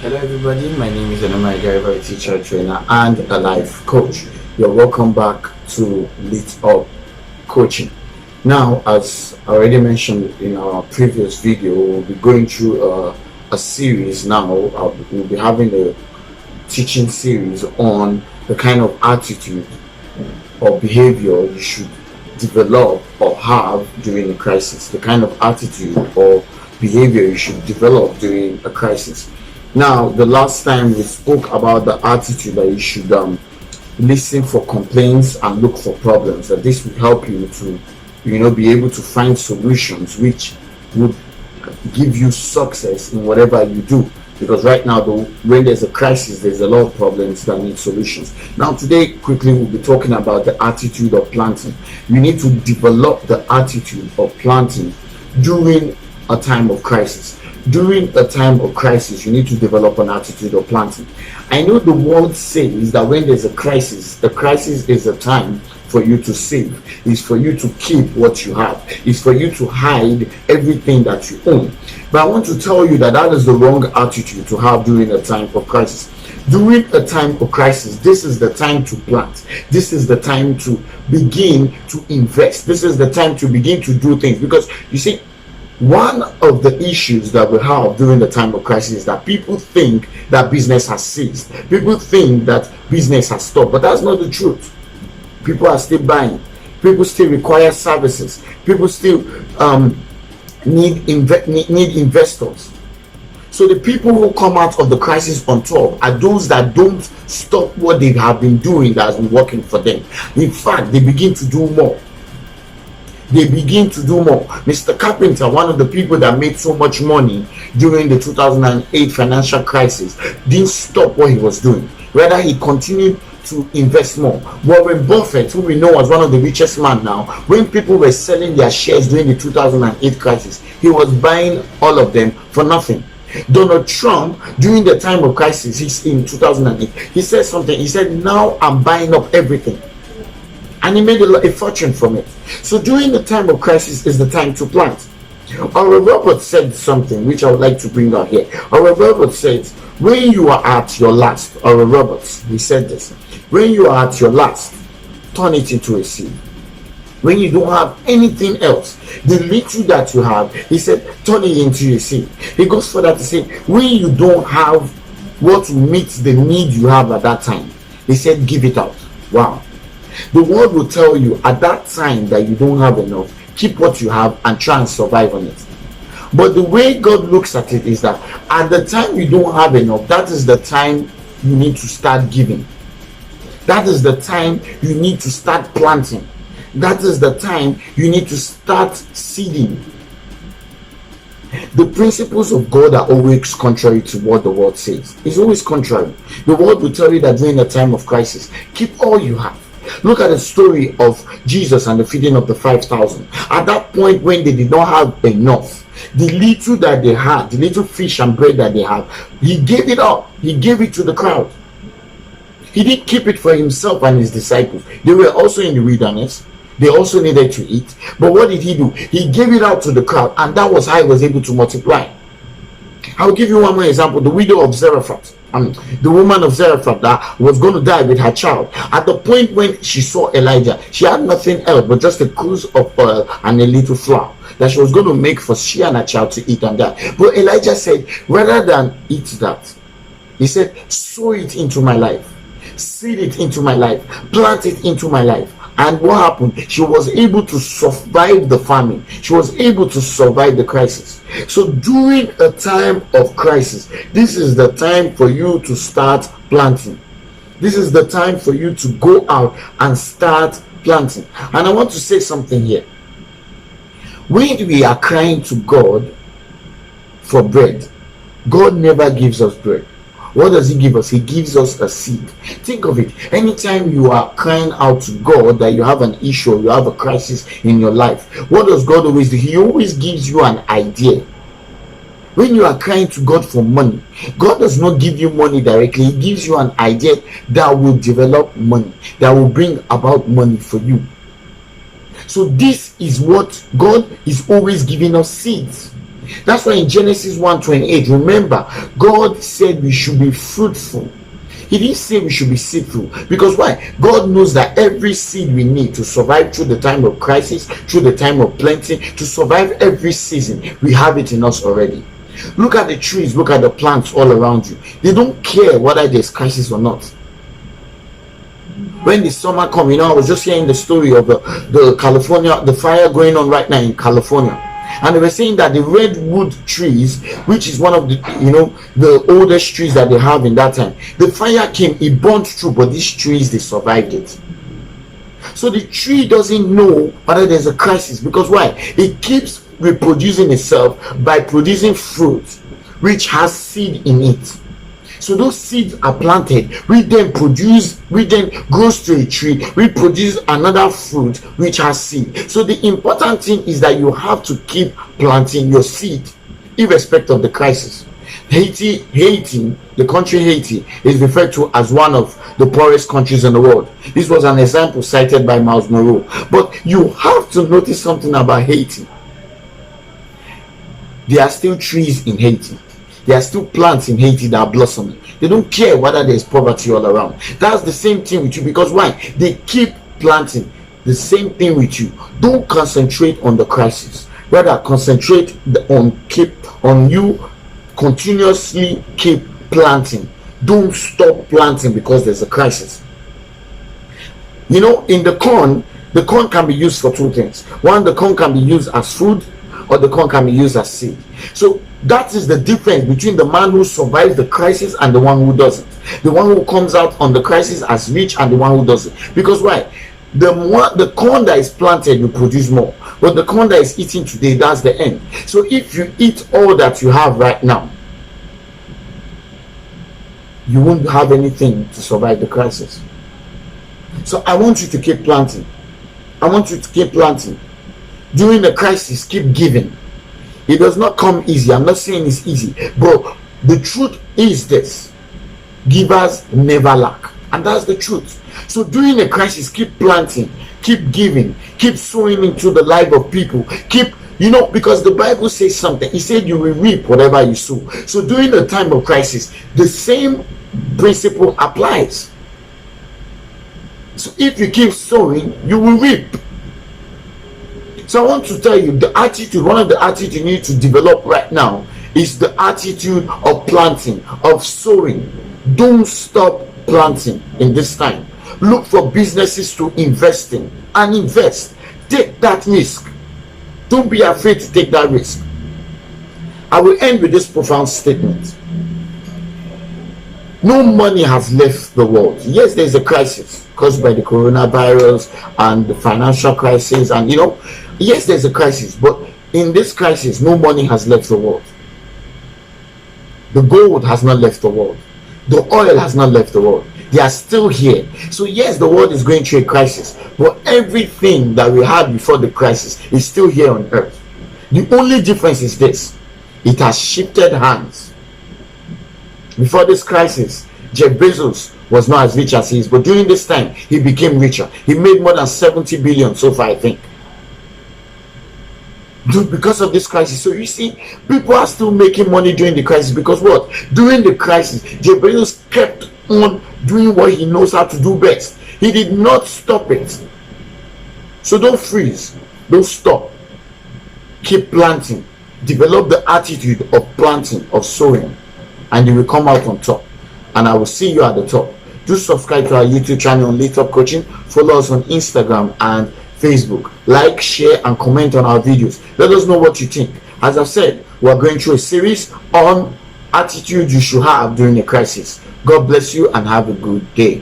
Hello everybody, my name is Anamai Gariba, a teacher, trainer and a life coach. You're welcome back to Lit Up Coaching. Now, as I already mentioned in our previous video, we'll be going through a series now. We'll be having a teaching series on the kind of attitude or behavior you should develop or have during a crisis, the kind of attitude or behavior you should develop during a crisis. Now, the last time we spoke about the attitude that you should listen for complaints and look for problems. That this will help you to, be able to find solutions which would give you success in whatever you do. Because right now, when there's a crisis, there's a lot of problems that need solutions. Now, today, quickly, we'll be talking about the attitude of planting. You need to develop the attitude of planting during a time of crisis. During a time of crisis, you need to develop an attitude of planting. I know the world says that when there's a crisis is a time for you to save, is for you to keep what you have, is for you to hide everything that you own. But I want to tell you that is the wrong attitude to have during a time of crisis. During a time of crisis, this is the time to plant. This is the time to begin to invest. This is the time to begin to do things. Because you see, one of the issues that we have during the time of crisis is that people think that business has ceased. People think that business has stopped, but that's not the truth. People are still buying. People still require services. People still need investors. So the people who come out of the crisis on top are those that don't stop what they have been doing that has been working for them. In fact, they begin to do more. Mr. Carpenter, one of the people that made so much money during the 2008 financial crisis, didn't stop what he was doing. Rather, he continued to invest more. Warren Buffett, who we know as one of the richest men now, when people were selling their shares during the 2008 crisis, he was buying all of them for nothing. Donald Trump, during the time of crisis, in 2008, he said something. He said, "Now I'm buying up everything." And he made a fortune from it. So during the time of crisis is the time to plant. Oral Roberts said something which I would like to bring out here. Oral Roberts said, when you are at your last, Oral Roberts, he said this, when you are at your last, turn it into a seed. When you don't have anything else, the little that you have, he said, turn it into a seed. He goes further to say, when you don't have what meets the need you have at that time, he said, give it out. Wow. The world will tell you at that time that you don't have enough, keep what you have and try and survive on it. But the way God looks at it is that at the time you don't have enough, that is the time you need to start giving. That is the time you need to start planting. That is the time you need to start seeding. The principles of God are always contrary to what the world says. It's always contrary. The world will tell you that during a time of crisis, keep all you have. Look at the story of Jesus and the feeding of the 5,000. At that point when they did not have enough, the little that they had, the little fish and bread that they had, he gave it up. He gave it to the crowd. He didn't keep it for himself and his disciples. They were also in the wilderness. They also needed to eat. But what did he do? He gave it out to the crowd, and that was how he was able to multiply. I'll give you one more example. The widow of Zarephath. The woman of Zarephath that was going to die with her child. At the point when she saw Elijah, she had nothing else but just a cruse of oil and a little flour that she was going to make for she and her child to eat and die. But Elijah said, rather than eat that, he said, sow it into my life, seed it into my life, plant it into my life. And what happened? She was able to survive the famine. She was able to survive the crisis. So during a time of crisis, this is the time for you to start planting. This is the time for you to go out and start planting. And I want to say something here. When we are crying to God for bread, God never gives us bread. What does he give us? He gives us a seed. Think of it. Anytime you are crying out to God that you have an issue, you have a crisis in your life, what does God always do? He always gives you an idea. When you are crying to God for money, God does not give you money directly. He gives you an idea that will develop money, that will bring about money for you. So this is what God is always giving us: seeds. That's why in Genesis 1:28, remember, God said we should be fruitful. He didn't say we should be seedful. Because why? God knows that every seed we need to survive through the time of crisis, through the time of plenty, to survive every season, we have it in us already. Look at the trees, look at the plants all around you. They don't care whether there's crisis or not. When the summer comes, I was just hearing the story of the California, the fire going on right now in California. And they were saying that the redwood trees, which is one of the the oldest trees that they have in that time, the fire came, it burned through, but these trees, they survived it. So the tree doesn't know whether there's a crisis, because why? It keeps reproducing itself by producing fruit which has seed in it. So those seeds are planted, we then grows to a tree, we produce another fruit which has seed. So the important thing is that you have to keep planting your seed irrespective of the crisis. Haiti, the country Haiti, is referred to as one of the poorest countries in the world. This was an example cited by Miles Monroe. But you have to notice something about Haiti. There are still trees in Haiti. There are still plants in Haiti that are blossoming. They don't care whether there's poverty all around. That's the same thing with you, because why? They keep planting. The same thing with you. Don't concentrate on the crisis. Rather, concentrate on you continuously keep planting. Don't stop planting because there's a crisis. In the corn can be used for two things. One, the corn can be used as food, or the corn can be used as seed. So that is the difference between the man who survives the crisis and the one who doesn't. The one who comes out on the crisis as rich and the one who doesn't. Because why? The corn that is planted will produce more, but the corn that is eaten today, that's the end. So if you eat all that you have right now, you won't have anything to survive the crisis. So I want you to keep planting. I want you to keep planting. During the crisis, keep giving. It does not come easy. I'm not saying it's easy, but the truth is this: givers never lack, and that's the truth. So during a crisis, keep planting, keep giving, keep sowing into the life of people. Keep, because the Bible says something. It said you will reap whatever you sow. So during the time of crisis, the same principle applies. So if you keep sowing, you will reap. So I want to tell you, one of the attitudes you need to develop right now is the attitude of planting, of sowing. Don't stop planting in this time. Look for businesses to invest in and invest. Take that risk. Don't be afraid to take that risk. I will end with this profound statement. No money has left the world. Yes, there's a crisis caused by the coronavirus and the financial crisis, and yes, there's a crisis, but in this crisis, no money has left the world. The gold has not left the world. The oil has not left the world. They are still here. So yes, the world is going through a crisis, but everything that we had before the crisis is still here on earth. The only difference is this: it has shifted hands. Before this crisis, Jeff Bezos was not as rich as he is, but during this time, he became richer. He made more than 70 billion so far, I think. Because of this crisis. So you see, people are still making money during the crisis, because what? During the crisis, Jeff Bezos kept on doing what he knows how to do best. He did not stop it. So don't freeze, don't stop. Keep planting. Develop the attitude of planting, of sowing, and you will come out on top. And I will see you at the top. Do subscribe to our YouTube channel on Lit Up Coaching. Follow us on Instagram and Facebook. Like, share, and comment on our videos. Let us know what you think. As I've said, we're going through a series on attitude you should have during a crisis. God bless you and have a good day.